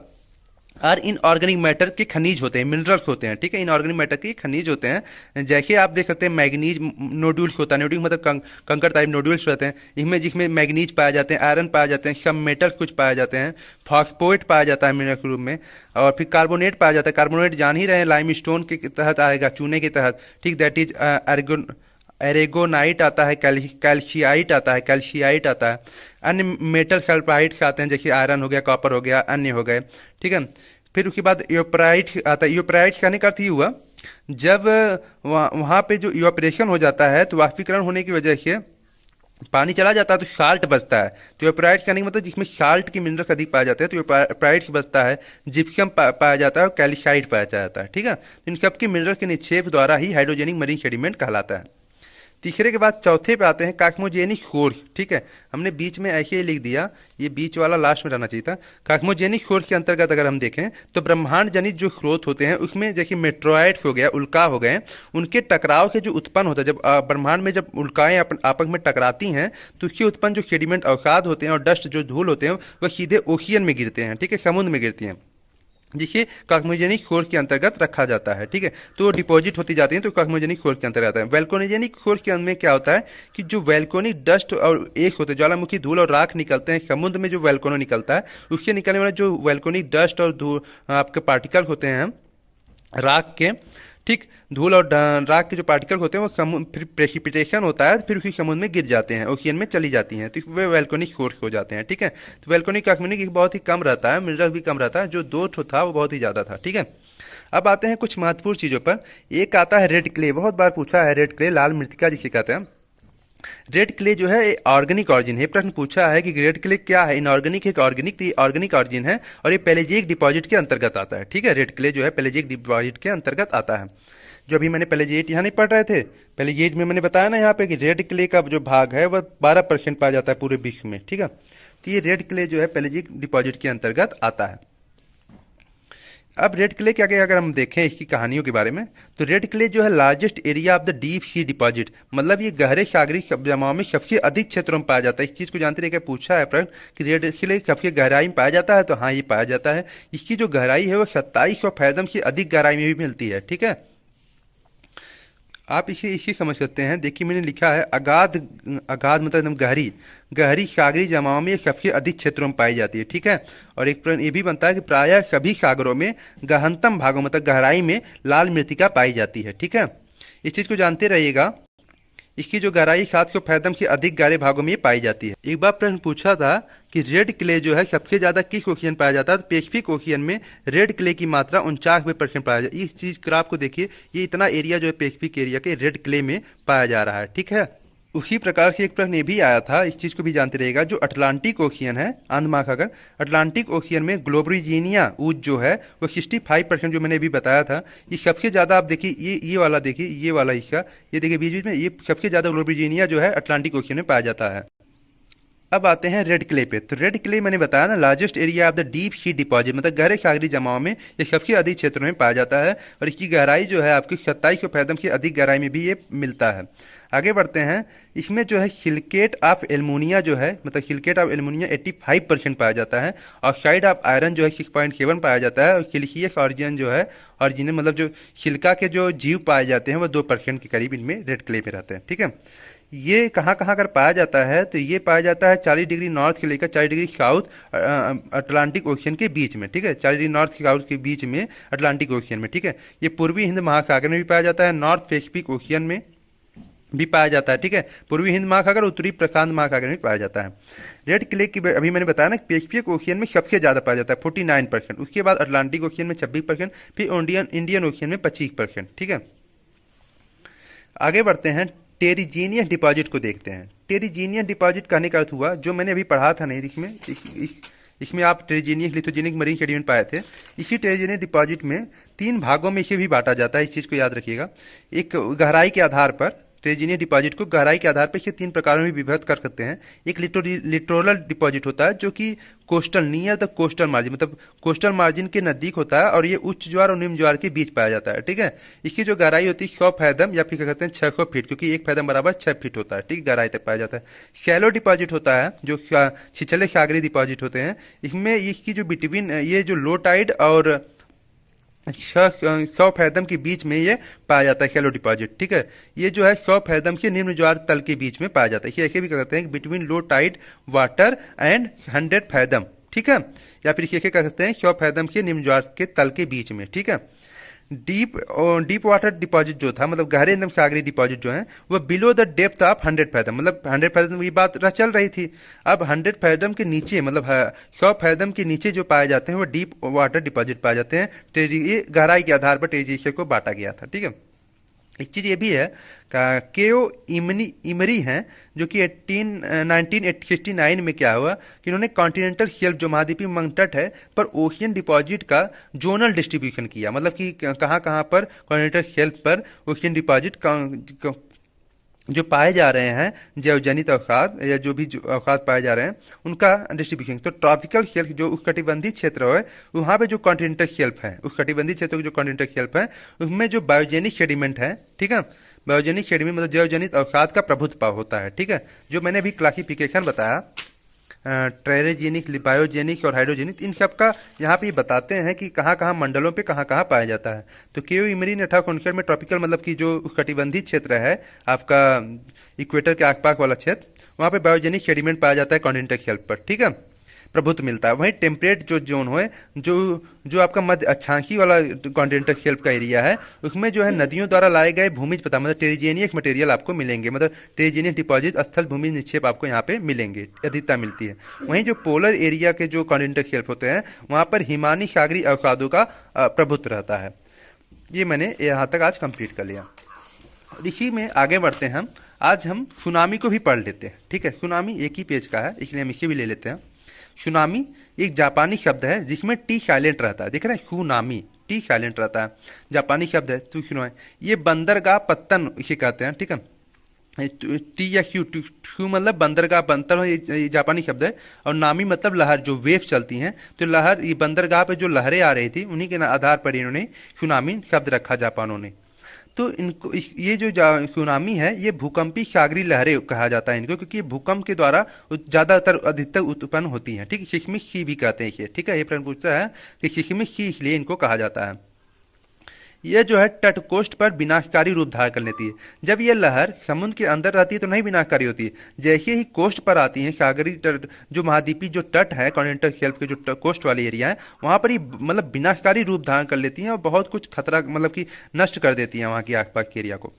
और इनऑर्गेनिक मैटर के खनिज होते हैं, मिनरल्स होते हैं, ठीक है। इनऑर्गेनिक मैटर के खनिज होते हैं, जैसे आप देख सकते हैं मैग्नीज नोड्यूल्स होता है। नोड्यूल मतलब कंकर टाइप नोड्यूल्स रहते हैं इसमें, जिसमें मैग्नीज पाए जाते हैं, आयरन पाए जाते हैं, सब मेटल्स कुछ पाए जाते हैं, फॉस्फोएट पाया जाता है मिनरल के रूप में, और फिर कार्बोनेट पाया जाता है। कार्बोनेट जान ही रहे हैं लाइम स्टोन के तहत आएगा, चूने के तहत, ठीक। दैट इज एरेगोनाइट आता है, कैल्शियाइट आता है, कैल्शियाइट आता है। अन्य मेटल सल्फाइड्स आते हैं, जैसे आयरन हो गया, कॉपर हो गया, अन्य हो गए, ठीक है। फिर उसके बाद इयोपराइट आता है। इयोपराइट कहने का अर्थ ये हुआ जब वहाँ पे जो इवापोरेशन हो जाता है तो वाष्पीकरण होने की वजह से पानी चला जाता है तो साल्ट बचता है। तो इयोपराइट कहने का मतलब जिसमें साल्ट की मिनरल्स अधिक पाया जाते हैं, तो इयोपराइट बचता है, जिप्सम पाया जाता है और कैल्साइट पाया जाता है, ठीक है। तो इन सबके मिनरल के निक्षेप द्वारा ही हाइड्रोजेनिक मरीन सेडिमेंट कहलाता है। तीसरे के बाद चौथे पे आते हैं कास्मोजेनिक सोर्स, ठीक है। हमने बीच में ऐसे ही लिख दिया, ये बीच वाला लास्ट में रहना चाहिए था। कास्मोजेनिक सोर्स के अंतर्गत अगर हम देखें तो ब्रह्मांड जनित जो स्रोत होते हैं उसमें जैसे मेट्रॉइड्स हो गया, उल्का हो गए, उनके टकराव से जो उत्पन्न होता है, जब ब्रह्मांड में जब उल्काएं आपस में टकराती हैं तो उससे उत्पन्न जो सेडिमेंट अवसाद होते हैं और डस्ट जो धूल होते हैं वह सीधे ओशियन में गिरते हैं, ठीक है, समुद्र में गिरती हैं, जिसे कॉस्मोजेनिक सोर्स के अंतर्गत रखा जाता है, ठीक है। तो डिपॉजिट होती जाती है तो कॉस्मोजेनिक सोर्स के अंतर्गत आता है। वैल्कोनिजेनिक सोर्स के अंदर क्या होता है कि जो वैल्कोनिक डस्ट और एक होते हैं, ज्वालामुखी धूल और राख निकलते हैं समुद्र में, जो वैल्कोनो निकलता है उससे निकलने वाला जो वैल्कोनिक डस्ट और धूल आपके पार्टिकल होते हैं राख के, ठीक, धूल और राख के जो पार्टिकल होते हैं वो फिर प्रेसिपिटेशन होता है, फिर उसी समुद्र में गिर जाते हैं, ओशियन में चली जाती हैं, तो वे वैल्कोनिक सोर्स हो जाते हैं, ठीक है। तो वैल्कोनिक कास्मोनिक बहुत ही कम रहता है, मिनरल भी कम रहता है, जो दो था वो बहुत ही ज़्यादा था, ठीक है। अब आते हैं कुछ महत्वपूर्ण चीज़ों पर। एक आता है रेड क्ले, बहुत बार पूछा है रेड क्ले, लाल मृतिका जिसे कहते हैं। रेड क्ले जो है ऑर्गेनिक ऑरिजिन है, प्रश्न पूछा है कि रेड क्ले क्या है, इनऑर्गेनिक है कि ऑर्गेनिक, तो ये ऑर्गेनिक ऑरिजिन है और ये पेलेजिक डिपॉजिट के अंतर्गत आता है, ठीक है। रेड क्ले जो है पेलेजिक डिपॉजिट के अंतर्गत आता है। जो अभी मैंने पेलेजिएट यहाँ नहीं पढ़ रहे थे, पेलेजिएट में मैंने बताया ना यहाँ पे कि रेड क्ले का जो भाग है वह 12% पाया जाता है पूरे विश्व में, ठीक है। तो ये रेड क्ले जो है पेलेजिक डिपॉजिट के अंतर्गत आता है। अब रेड क्ले के आगे अगर हम देखें इसकी कहानियों के बारे में, तो रेड क्ले जो है largest area of the deep sea deposit, मतलब ये गहरे सागरी जमाव में सबसे अधिक क्षेत्रों में पाया जाता है। इस चीज़ को जानते रहे, पूछा है प्रश्न कि रेड क्ले सबसे गहराई में पाया जाता है, तो हाँ ये पाया जाता है। इसकी जो गहराई है वो 2700 फैदम से अधिक गहराई में भी मिलती है, ठीक है। आप इसे समझ सकते हैं, देखिए मैंने लिखा है अगाध, अगाध मतलब एकदम गहरी, गहरी सागरी जमाव में सबसे अधिक क्षेत्रों में पाई जाती है, ठीक है। और एक प्रश्न ये भी बनता है कि प्रायः सभी सागरों में गहनतम भागों मतलब गहराई में लाल मृतिका पाई जाती है, ठीक है। इस चीज़ को जानते रहिएगा। इसकी जो गहराई 700 फैदम से अधिक गहरे भागों में ये पाई जाती है। एक बार प्रश्न पूछा था कि रेड क्ले जो है सबसे ज्यादा किस ओशियन पाया जाता है, तो पैसिफिक ओशियन में रेड क्ले की मात्रा 49% पाया जाता है। इस चीज ग्राफ को देखिए, ये इतना एरिया जो है पैसिफिक एरिया के रेड क्ले में पाया जा रहा है, ठीक है। उसी प्रकार से एक प्रश्न ये भी आया था, इस चीज को भी जानते रहेगा, जो अटलांटिक ओशियन है अंध महासागर, अटलांटिक ओशियन में ग्लोबरीजीनिया ऊज जो है वो 65% जो मैंने अभी बताया था, ये सबसे ज्यादा, आप देखिए ये वाला देखिए, ये वाला हिस्सा, ये देखिए बीच बीच में, ये सबसे ज्यादा ग्लोबरीजीनिया जो है अटलांटिक ओशियन में पाया जाता है। अब आते हैं रेड क्ले पे। तो रेड क्ले मैंने बताया ना largest area of the deep sea deposit, मतलब गहरे सागरी जमाव में ये सबसे अधिक क्षेत्रों में पाया जाता है और इसकी गहराई जो है आपकी 2700 फैदम की अधिक गहराई में भी ये मिलता है। आगे बढ़ते हैं, इसमें जो है सिलिकेट ऑफ एल्युमिनिया जो है, मतलब सिलिकेट ऑफ एल्युमिनिया 85% पाया जाता है, ऑक्साइड ऑफ आयरन जो है 6.7 पाया जाता है, और सिलिशियस ऑरिजिन जो है, ऑरिजिन मतलब जो सिलिका के जो जीव पाए जाते हैं वो 2% के करीब इनमें रेड क्ले पे रहते हैं, ठीक है। ये कहाँ कहाँ अगर पाया जाता है, तो ये पाया जाता है 40 डिग्री नॉर्थ से लेकर 40 डिग्री साउथ अटलांटिक ओशियन के बीच में, ठीक है। 40 डिग्री नॉर्थ साउथ के बीच में अटलांटिक ओशियन में, ठीक है। ये पूर्वी हिंद महासागर में भी पाया जाता है, नॉर्थ पैसिफिक ओशियन में भी पाया जाता है, ठीक है। पूर्वी हिंद महासागर, उत्तरी प्रशांत महासागर में पाया जाता है। रेड क्ले की अभी मैंने बताया ना, पैसिफिक ओशियन में सबसे ज्यादा पाया जाता है 49%, उसके बाद अटलांटिक ओशियन में 26%, फिर इंडियन ओशियन में 25%, ठीक है। आगे बढ़ते हैं, टेरिजीनियस डिपॉजिट को देखते हैं। टेरिजीनियस डिपॉजिट कहने का अर्थ हुआ, जो मैंने अभी पढ़ा था नहीं इसमें, इसमें आप टेरिजीनियस लिथोजेनिक मरीन सेडिमेंट पाए थे। इसी टेरिजीनियस डिपॉजिट में 3 भागों में इसे भी बांटा जाता है, इस चीज़ को याद रखिएगा। एक गहराई के आधार पर, टेरिजीनियस डिपॉजिट को गहराई के आधार पर इसे 3 प्रकारों में विभक्त कर सकते हैं। एक लिटोरल डिपॉजिट होता है, जो कि coastal, near the coastal margin, मतलब कोस्टल मार्जिन के नज़दीक होता है, और ये उच्च ज्वार और निम्न ज्वार के बीच पाया जाता है। ठीक है, इसकी जो गहराई होती है 100 फैदम या फिर क्या कहते हैं 600 फीट, क्योंकि 1 फैदम बराबर 6 फीट होता है। ठीक, गहराई तक पाया जाता है। शैलो डिपॉजिट होता है, जो छिछले सागरी डिपॉजिट होते हैं। इसमें इसकी जो बिटवीन, ये जो लो टाइड और 100 फैदम के बीच में ये पाया जाता है शैलो डिपॉजिट। ठीक है, ये जो है 100 फैदम के निम्न ज्वार तल के बीच में पाया जाता है। ऐसे भी कहते हैं between low tide water and 100 fathom. ठीक है, या फिर इसे कह सकते हैं 100 फैदम के निम्न ज्वार के तल के बीच में। ठीक है, डीप वाटर डिपॉजिट जो था, मतलब गहरे एकदम सागरी डिपॉजिट जो है, वो below the depth of 100 fathom, मतलब 100 फैदम, ये बात चल रही थी। अब 100 फैदम के नीचे, मतलब 100 फैदम के नीचे जो पाए जाते हैं वो डीप वाटर डिपॉजिट पाए जाते हैं। ये गहराई के आधार पर टेरिजिनियस को बांटा गया था। ठीक है, एक चीज़ ये भी है, केओ इमरी हैं, जो कि 1969 में क्या हुआ कि इन्होंने कॉन्टिनेंटल शेल्फ, जो महाद्वीपीय मंगतट है, पर ओशियन डिपॉजिट का जोनल डिस्ट्रीब्यूशन किया। मतलब कि कहाँ कहाँ पर कॉन्टिनेंटल शेल्फ पर ओशियन डिपॉजिट जो पाए जा रहे हैं, जैवजनित अवसाद या जो भी अवसाद पाए जा रहे हैं, उनका डिस्ट्रीब्यूशन। तो ट्रॉपिकल शेल्फ, जो उष्णकटिबंधीय क्षेत्र है, वहाँ पे जो कॉन्टिनेंटल शेल्फ है, उष्णकटिबंधीय क्षेत्र के जो कॉन्टिनेंटल शेल्फ है, उसमें जो बायोजेनिक सेडिमेंट है, ठीक है, बायोजेनिक सेडिमेंट मतलब जैवजनित अवसाद का प्रभुत्व होता है। ठीक है, जो मैंने अभी क्लासिफिकेशन बताया, ट्रेरेजेनिक, बायोजेनिक और हाइड्रोजेनिक, इन सब का यहाँ पे बताते हैं कि कहाँ कहाँ मंडलों पे कहाँ कहाँ पाया जाता है। तो केओ इमरी ने 1869 में ट्रॉपिकल, मतलब कि जो उष्णकटिबंधीय क्षेत्र है आपका, इक्वेटर के आसपास वाला क्षेत्र, वहाँ पे बायोजेनिक सेडिमेंट पाया जाता है कॉन्टिनेंटल शेल्फ पर। ठीक है, प्रभुत्व मिलता है। वहीं टेम्परेट जो जोन है, जो आपका मध्य अक्षांशी वाला कॉन्टिनेंटल शेल्फ का एरिया है, उसमें जो है नदियों द्वारा लाए गए भूमिज पदार्थ, मतलब टेरिजीनियस मटेरियल आपको मिलेंगे, मतलब टेरिजीनियस डिपॉजिट, स्थल भूमि निक्षेप आपको यहाँ पे मिलेंगे, अधिकता मिलती है। वहीं जो पोलर एरिया के जो कॉन्टिनेंटल शेल्फ होते हैं, वहाँ पर हिमानी सागरी अवसादों का प्रभुत्व रहता है। ये मैंने यहाँ तक आज कंप्लीट कर लिया। इसी में आगे बढ़ते हैं हम। आज हम सुनामी को भी पढ़ लेते हैं। ठीक है, सुनामी एक ही पेज का है, इसलिए हम इसे भी ले लेते हैं। सुनामी एक जापानी शब्द है जिसमें टी साइलेंट रहता है। देख रहे हैं, सुनामी, टी साइलेंट रहता है, जापानी शब्द है। तो सुनो, ये बंदरगाह पत्तन इसे कहते हैं। ठीक है, टी या शू मतलब बंदरगाह, बंतर हो, ये जापानी शब्द है। और नामी मतलब लहर, जो वेव चलती हैं, तो लहर, ये बंदरगाह पे जो लहरें आ रही थी, उन्हीं के आधार पर इन्होंने सुनामी शब्द रखा जापानों ने। तो इनको, ये जो सुनामी है, ये भूकंपी सागरी लहरें कहा जाता है इनको, क्योंकि ये भूकंप के द्वारा ज़्यादातर अधिकतर उत्पन्न होती हैं। ठीक, सिस्मिक सी भी कहते हैं इसे। ठीक है, ये प्रश्न पूछता है कि सिस्मिक सी इसलिए इनको कहा जाता है। यह जो है तटकोस्ट पर विनाशकारी रूप धारण कर लेती है। जब यह लहर समुद्र के अंदर रहती है तो नहीं विनाशकारी होती है, जैसे ही कोस्ट पर आती है, सागरी जो महाद्वीपी जो तट है, कॉन्टिनेंटल शेल्फ के जो कोस्ट वाली एरिया है, वहाँ पर ही मतलब विनाशकारी रूप धारण कर लेती हैं और बहुत कुछ खतरा, मतलब कि नष्ट कर देती हैं वहाँ के आसपास के एरिया को।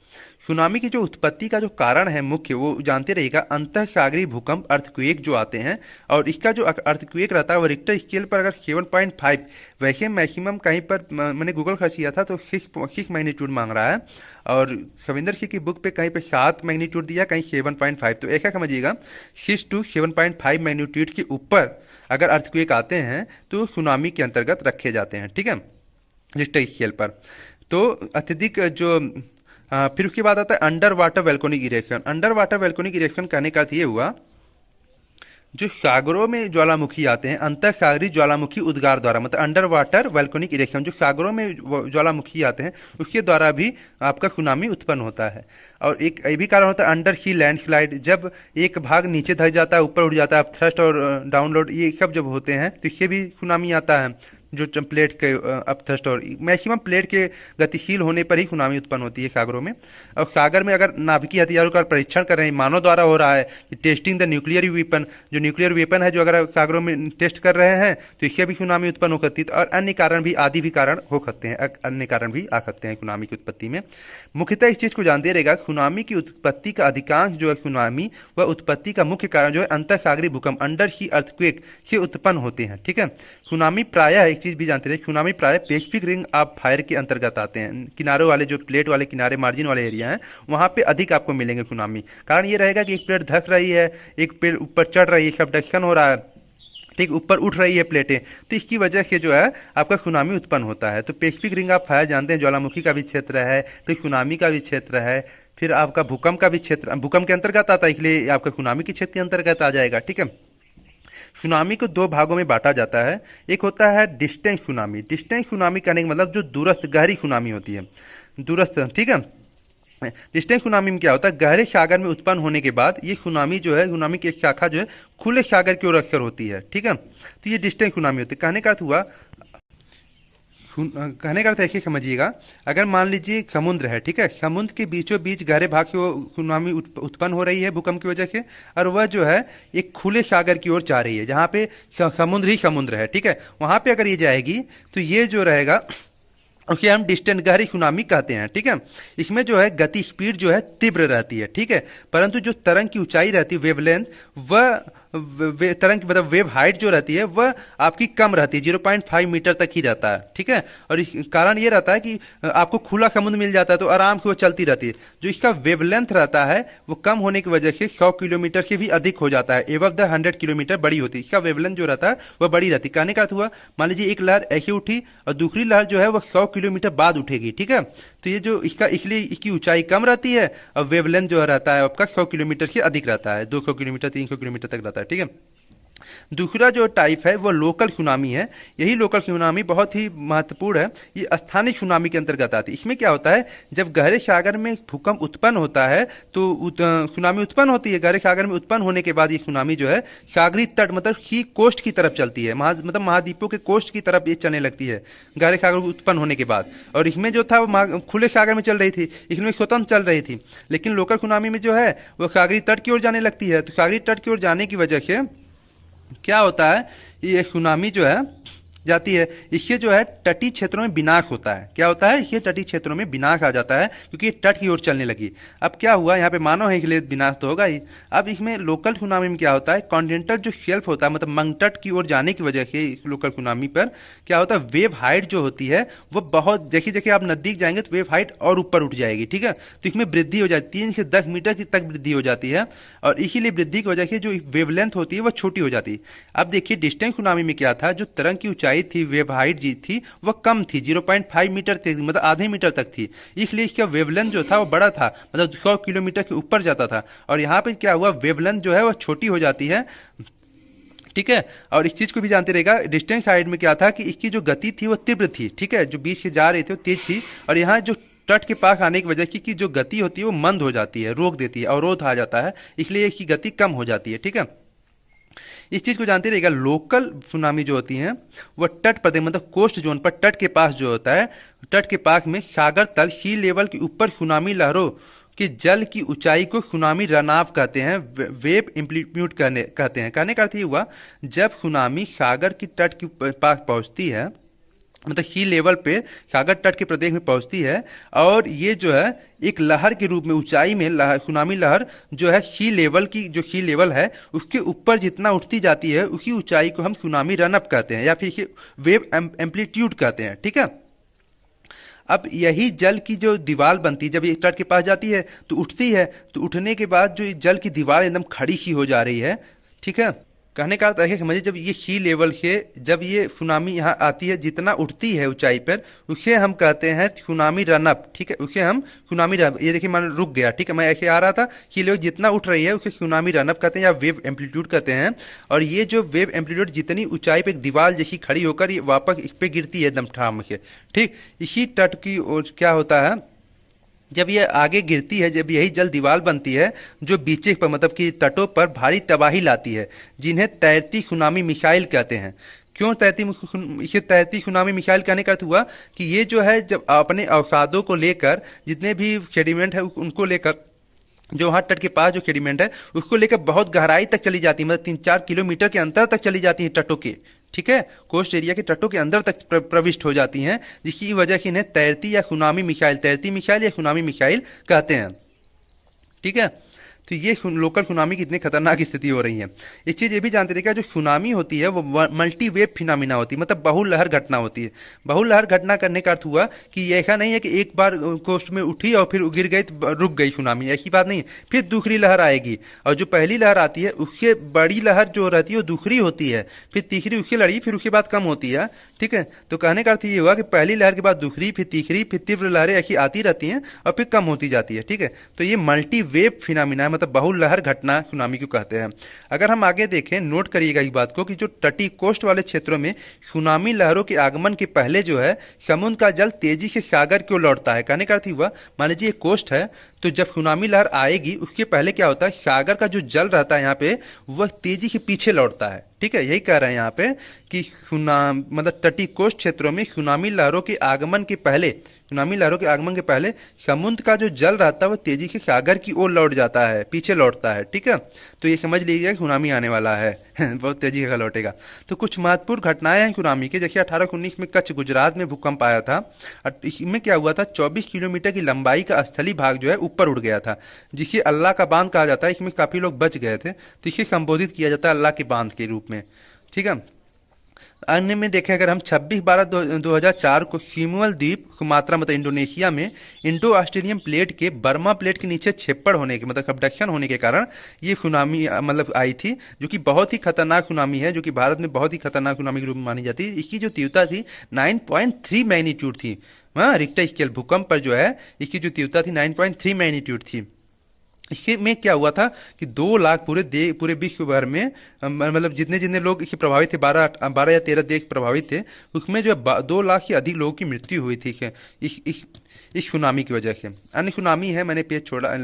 सुनामी की जो उत्पत्ति का जो कारण है मुख्य, वो जानते रहिएगा, अंतः सागरी भूकंप, अर्थक्वेक जो आते हैं। और इसका जो अर्थक्वेक रहता है वो रिक्टर स्केल पर अगर 7.5, वैसे मैक्सिमम कहीं पर मैंने गूगल सर्च किया था तो 6 मैग्नीट्यूड मांग रहा है, और सविंदर सिंह की बुक पे कहीं पे 7 मैग्नीट्यूड दिया, कहीं 7.5। तो ऐसा समझिएगा 6 to 7.5 मैग्नीट्यूड के ऊपर अगर अर्थक्वेक आते हैं तो सुनामी के अंतर्गत रखे जाते हैं। ठीक है, रिक्टर स्केल पर। तो अत्यधिक जो फिर उसके बाद आता है under water volcanic erection. Under water volcanic erection कहने का अर्थ ये हुआ, जो सागरों में ज्वालामुखी आते हैं, अंतर सागरी ज्वालामुखी उद्गार द्वारा, मतलब अंडर वाटर वोल्केनिक इरेक्शन, जो सागरों में ज्वालामुखी आते हैं उसके द्वारा भी आपका सुनामी उत्पन्न होता है। और एक ये भी कारण होता है अंडर सी लैंडस्लाइड, जब एक भाग नीचे धस जाता है, ऊपर उठ जाता है, थ्रस्ट और डाउनलोड, ये सब जब होते हैं तो इससे भी सुनामी आता है। जो प्लेट के अपथ्रस्ट और मैक्सिमम प्लेट के गतिशील होने पर ही सुनामी उत्पन्न होती है सागरों में। और सागर में अगर नाभिकीय हथियारों का परीक्षण कर रहे हैं, मानव द्वारा हो रहा है कि टेस्टिंग द न्यूक्लियर वेपन, जो न्यूक्लियर वेपन है जो अगर सागरों में टेस्ट कर रहे हैं तो इससे भी सुनामी उत्पन्न हो सकती है। और अन्य कारण भी, आदि भी कारण हो सकते हैं, अन्य कारण भी आ सकते हैं सुनामी की उत्पत्ति में। मुख्यतः इस चीज को जानते रहेगा, सुनामी की उत्पत्ति का अधिकांश जो है सुनामी वह उत्पत्ति का मुख्य कारण जो है अंतर सागरी भूकंप, अंडर सी अर्थक्वेक से उत्पन्न होते हैं। ठीक है, सुनामी प्रायः चीज भी जानते रहे, सुनामी प्राय पैसिफिक रिंग ऑफ फायर के अंतर्गत आते हैं। किनारों वाले जो प्लेट वाले किनारे मार्जिन वाले एरिया हैं वहां पे अधिक आपको मिलेंगे सुनामी। कारण ये रहेगा कि एक प्लेट धस रही है, एक प्लेट ऊपर चढ़ रही है, सबडक्शन हो रहा है, ठीक, ऊपर उठ रही है प्लेटें, तो इसकी वजह से जो है आपका सुनामी उत्पन्न होता है। तो पैसिफिक रिंग ऑफ फायर जानते हैं, ज्वालामुखी का भी क्षेत्र है, फिर सुनामी का भी क्षेत्र है, फिर आपका भूकंप का भी क्षेत्र, भूकंप के अंतर्गत आता है, इसलिए आपका सुनामी के क्षेत्र के अंतर्गत आ जाएगा। ठीक है, सुनामी को दो भागों में बांटा जाता है। एक होता है डिस्टेंस सुनामी। डिस्टेंस सुनामी कहने का मतलब जो दूरस्थ गहरी सुनामी होती है, दूरस्थ, ठीक है। डिस्टेंस सुनामी में क्या होता है, गहरे सागर में उत्पन्न होने के बाद ये सुनामी जो है, सुनामी की एक शाखा जो है खुले सागर की ओर अक्सर होती है। ठीक है, तो ये डिस्टेंस सुनामी होती है। कहने का अर्थ हुआ, कहने का अर्थ ऐसे समझिएगा, अगर मान लीजिए समुद्र है, ठीक है, समुद्र के बीचों बीच गहरे भाग से वो सुनामी उत्पन्न हो रही है भूकंप की वजह से, और वह जो है एक खुले सागर की ओर जा रही है, जहाँ पे समुद्र ही समुद्र है। ठीक है, वहाँ पे अगर ये जाएगी तो ये जो रहेगा उसे हम डिस्टेंट गहरी सुनामी कहते हैं। ठीक है, इसमें जो है गति स्पीड जो है तीव्र रहती है। ठीक है, परंतु जो तरंग की ऊंचाई रहती है, वेवलेंथ, वह तरंग की मतलब वेव हाइट जो रहती है वह आपकी कम रहती है, 0.5 मीटर तक ही रहता है। ठीक है, और कारण ये रहता है कि आपको खुला समुद्र मिल जाता है तो आराम से वो चलती रहती है। जो इसका वेवलेंथ रहता है वो कम होने की वजह से 100 किलोमीटर से भी अधिक हो जाता है, एबव द 100 किलोमीटर बड़ी होती है। इसका वेवलेंथ जो रहता है वह बड़ी रहती है। कहने का अर्थ हुआ, मान लीजिए एक लहर ऐसे उठी और दूसरी लहर जो है वह 100 किलोमीटर बाद उठेगी। ठीक है, तो ये जो इसका, इसलिए इसकी ऊंचाई कम रहती है और वेवलेंथ जो रहता है आपका 100 किलोमीटर से अधिक रहता है, 200 किलोमीटर 300 किलोमीटर तक रहता है। ठीक है, दूसरा जो टाइप है वो लोकल सुनामी है। यही लोकल सुनामी बहुत ही महत्वपूर्ण है, ये स्थानीय सुनामी के अंतर्गत आती है। इसमें क्या होता है, जब गहरे सागर में भूकंप उत्पन्न होता है तो सुनामी उत्पन्न होती है। गहरे सागर में उत्पन्न होने के बाद ये सुनामी जो है सागरी तट मतलब सी कोस्ट की तरफ चलती है, मतलब महाद्वीपों के कोस्ट की तरफ ये चलने लगती है गहरे सागर उत्पन्न होने के बाद। और इसमें जो था वो खुले सागर में चल रही थी, इसमें स्वतंत्र चल रही थी, लेकिन लोकल सुनामी में जो है वो सागरी तट की ओर जाने लगती है। तो सागरी तट की ओर जाने की वजह से क्या होता है, ये सुनामी जो है जाती है, इससे जो है तटीय क्षेत्रों में विनाश होता है। क्या होता है, इससे तटीय क्षेत्रों में विनाश आ जाता है क्योंकि ये तट की ओर चलने लगी। अब क्या हुआ, यहाँ पे मानव है इसलिए विनाश तो होगा ही। अब इसमें लोकल सुनामी में क्या होता है, कॉन्टिनेंटल जो शेल्फ होता है, मतलब मंगतट की ओर जाने की वजह से लोकल सुनामी पर क्या होता है, वेव हाइट जो होती है वो बहुत, देखिए देखिए आप नजदीक जाएंगे तो वेव हाइट और ऊपर उठ जाएगी। ठीक है, तो इसमें वृद्धि हो जाती है, 3 से 10 मीटर की तक वृद्धि हो जाती है, और इसीलिए वृद्धि की वजह से जो वेवलेंथ होती है वह छोटी हो जाती है। अब देखिए डिस्टेंस सुनामी में क्या था, जो तरंग की ऊंचाई थी, वेव हाइट जी थी वह कम थी, 0.5 मीटर थी, मतलब आधे मीटर तक थी, इसलिए इसका वेवलेंथ जो था वो बड़ा था, मतलब 100 किलोमीटर के ऊपर जाता था। और यहाँ पे क्या हुआ, वेवलेंथ जो है वह छोटी हो जाती है। ठीक है, और इस चीज को भी जानते रहेगा, डिस्टेंस साइड में क्या था कि इसकी जो गति थी वो तीव्र थी। ठीक है, जो बीच से जा रही थी वो तेज थी, और यहाँ जो तट के पास आने की वजह की जो गति होती है वो मंद हो जाती है, रोक देती है, अवरोध आ जाता है, इसलिए इसकी गति कम हो जाती है। ठीक है, इस चीज को जानते रहिएगा। लोकल सुनामी जो होती है वह तट प्रदेश मतलब कोस्ट जोन पर, तट के पास जो होता है, तट के पास में सागर तल सी लेवल के ऊपर सुनामी लहरों कि जल की ऊंचाई को सुनामी रनाव कहते हैं, वेव एम्पलीट्यूड कहते हैं। कहने का अर्थ ये हुआ, जब सुनामी सागर की तट के पास पहुंचती है, मतलब सी लेवल पे सागर तट के प्रदेश में पहुंचती है, और ये जो है एक लहर के रूप में ऊंचाई में सुनामी लहर जो है सी लेवल की, जो सी लेवल है उसके ऊपर जितना उठती जाती है उसी ऊंचाई को हम सुनामी रन अप कहते हैं, या फिर इसे वेव एम्पलीट्यूड कहते हैं। ठीक है, अब यही जल की जो दीवार बनती है, जब ये तट के पास जाती है तो उठती है, तो उठने के बाद जो जल की दीवार एकदम खड़ी सी हो जा रही है। ठीक है, कहने का अर्थ ऐसे समझिए, जब ये सी लेवल से जब ये सुनामी यहाँ आती है, जितना उठती है ऊंचाई पर उसे हम कहते हैं सुनामी रन अप। ठीक है, उसे हम सुनामी रन, ये देखिए मान रुक गया। ठीक है, मैं ऐसे आ रहा था, सी लेवल जितना उठ रही है उसे सुनामी रन अप कहते हैं या वेव एम्पलीट्यूड कहते हैं। और ये जो वेव एम्पलीट्यूड जितनी ऊंचाई पर एक दीवार जैसी खड़ी होकर ये वापस इस पर गिरती है एकदम ठाम से। ठीक, इसी तट की ओर क्या होता है, जब ये आगे गिरती है, जब यही जल दीवार बनती है जो बीचे पर मतलब कि तटों पर भारी तबाही लाती है, जिन्हें तैरती सुनामी मिसाइल कहते हैं। क्यों इसे तैरती सुनामी मिसाइल कहने का अर्थ हुआ कि ये जो है जब अपने अवसादों को लेकर, जितने भी सेडिमेंट है उनको लेकर, जो वहाँ तट के पास जो सेडिमेंट है उसको लेकर बहुत गहराई तक चली जाती है, मतलब 3-4 किलोमीटर के अंतर तक चली जाती है तटों के। ठीक है, कोस्ट एरिया के तटों के अंदर तक प्रविष्ट हो जाती हैं, जिसकी वजह से इन्हें तैरती या सुनामी मिसाइल, तैरती मिसाइल या सुनामी मिसाइल कहते हैं। ठीक है, तो ये लोकल सुनामी की इतनी खतरनाक स्थिति हो रही है। एक चीज़ ये भी जानते रहिए, जो सुनामी होती है वो मल्टी वेव फिनोमिना होती है, मतलब बहुलहर घटना होती है। बहुलहर घटना करने का अर्थ हुआ कि ऐसा नहीं है कि एक बार कोस्ट में उठी और फिर गिर गई तो रुक गई सुनामी, ऐसी बात नहीं। फिर दूसरी लहर आएगी, और जो पहली लहर आती है उससे बड़ी लहर जो रहती है वो दूसरी होती है, फिर तीसरी उससे लड़ी, फिर उसके बाद कम होती है। ठीक है, तो कहने का अर्थ ये हुआ कि पहली लहर के बाद दूसरी, फिर तीसरी, फिर तीव्र लहरें ऐसी आती रहती हैं और फिर कम होती जाती है। ठीक है, तो ये मल्टी वेव फिनोमिना है, मतलब बहुलहर घटना सुनामी को कहते हैं। अगर हम आगे देखें, नोट करिएगा इस बात को कि जो तटीय कोस्ट वाले क्षेत्रों में सुनामी लहरों के आगमन के पहले जो है समुद्र का जल तेजी से सागर की ओर लौटता है। कहने का अर्थ हुआ, मान लीजिए कोस्ट है, तो जब सुनामी लहर आएगी उसके पहले क्या होता है, सागर का जो जल रहता है यहाँ पे वह तेजी से पीछे लौटता है। ठीक है, यही कह रहे हैं यहाँ पे कि मतलब तटीय कोस्ट क्षेत्रों में सुनामी लहरों के आगमन के पहले समुद्र का जो जल रहता है वह तेजी से सागर की ओर लौट जाता है, पीछे लौटता है। ठीक है, तो ये समझ लीजिए सुनामी आने वाला है बहुत तेजी से लौटेगा। तो कुछ महत्वपूर्ण घटनाएं हैं सुनामी के, जैसे 1819 में कच्छ गुजरात में भूकंप आया था। इसमें क्या हुआ था, 24 किलोमीटर की लंबाई का स्थलीय भाग जो है ऊपर उड़ गया था, जिसे अल्लाह का बांध कहा जाता है। इसमें काफी लोग बच गए थे, तो इसे संबोधित किया जाता है अल्लाह के बांध के रूप में। ठीक है, अन्य में देखें अगर हम 26/12/2004 को शिमुअल द्वीप सुमात्रा मतलब इंडोनेशिया में इंडो ऑस्ट्रेलियन प्लेट के बर्मा प्लेट के नीचे छेपड़ होने के मतलब सबडक्शन होने के कारण ये सुनामी मतलब आई थी, जो कि बहुत ही खतरनाक सुनामी है, जो कि भारत में बहुत ही खतरनाक सुनामी के रूप में मानी जाती है। इसकी जो तीव्रता थी 9.3 मैग्नीट्यूड थी। हाँ, रिक्टर स्केल भूकंप पर जो है इसकी जो तीव्रता थी 9.3 मैग्नीट्यूड थी। इसमें क्या हुआ था कि 2 लाख पूरे विश्व भर में मतलब जितने जितने लोग इससे प्रभावित थे, 12 या 13 देश प्रभावित थे, उसमें जो 2 लाख से अधिक लोगों की मृत्यु हुई थी इस सुनामी की वजह से। अन्य सुनामी है, मैंने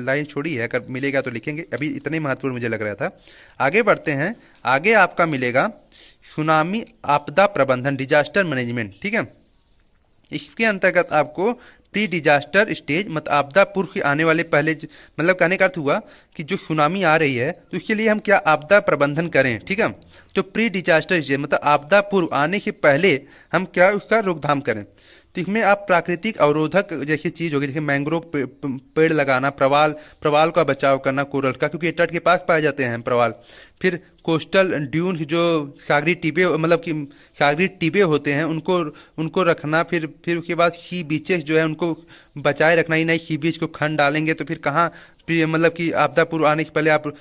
लाइन छोड़ी है, अगर मिलेगा तो लिखेंगे, अभी इतने महत्वपूर्ण मुझे लग रहा था। आगे बढ़ते हैं, आगे आपका मिलेगा सुनामी आपदा प्रबंधन, डिजास्टर मैनेजमेंट। ठीक है, इसके अंतर्गत आपको प्री डिजास्टर स्टेज मतलब आपदा पूर्व के आने वाले पहले मतलब कहने का अर्थ हुआ कि जो सुनामी आ रही है तो उसके लिए हम क्या आपदा प्रबंधन करें। ठीक है, तो प्री डिजास्टर स्टेज मतलब आपदा पूर्व आने से पहले हम क्या उसका रोकथाम करें। तो इसमें आप प्राकृतिक अवरोधक जैसी चीज होगी, जैसे मैंग्रोव पेड़ लगाना, प्रवाल का बचाव करना, कोरल का, क्योंकि तट के पास पाए जाते हैं प्रवाल। फिर कोस्टल ड्यून जो सागरी टिबे मतलब कि सागरी टिबे होते हैं उनको रखना। फिर उसके बाद सी बीचेस जो है उनको बचाए रखना। ही नहीं, सी बीच को खंड डालेंगे तो फिर कहाँ मतलब कि आपदा पूर्व आने से पहले आप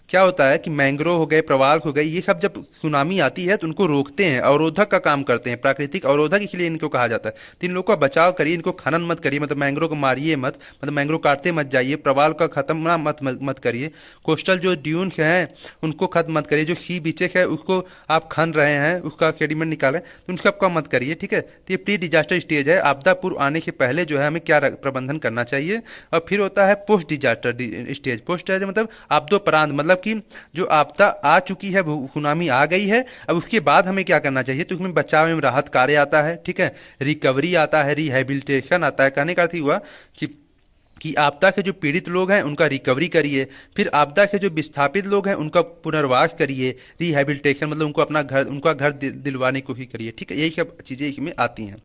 क्या होता है कि मैंग्रोव हो गए, प्रवाल हो गए, ये सब जब सुनामी आती है तो उनको रोकते हैं, अवरोधक का काम करते हैं, प्राकृतिक अवरोधक इसलिए इनको कहा जाता है। तो इन लोगों का बचाव करिए, इनको खनन मत करिए, मतलब मैंग्रोव को मारिए मत, मतलब मैंग्रोव काटते मत जाइए, प्रवाल का खत्म मत करिए, कोस्टल जो ड्यून्स हैं उनको खत्म मत करिए, जो सी बीचेस है उसको आप खन रहे हैं, उसका सेडिमेंट निकालें तो उन सबका मत करिए। ठीक है, तो ये प्री डिजास्टर स्टेज है, आपदा पूर्व आने से पहले जो है हमें क्या प्रबंधन करना चाहिए। और फिर होता है पोस्ट डिजास्टर स्टेज। पोस्ट मतलब आपदोपरांत, मतलब कि जो आपदा आ चुकी है, सुनामी आ गई है, अब उसके बाद हमें क्या करना चाहिए। तो उसमें बचाव एवं राहत कार्य आता है। ठीक है, रिकवरी आता है, रिहेबिलिटेशन आता है। कहने का अर्थ हुआ कि आपदा के जो पीड़ित लोग हैं उनका रिकवरी करिए, फिर आपदा के जो विस्थापित लोग हैं उनका पुनर्वास करिए, रिहेबिलिटेशन मतलब उनका घर दिलवाने की कोशिश करिए। ठीक है, यही सब चीजें इसमें आती हैं।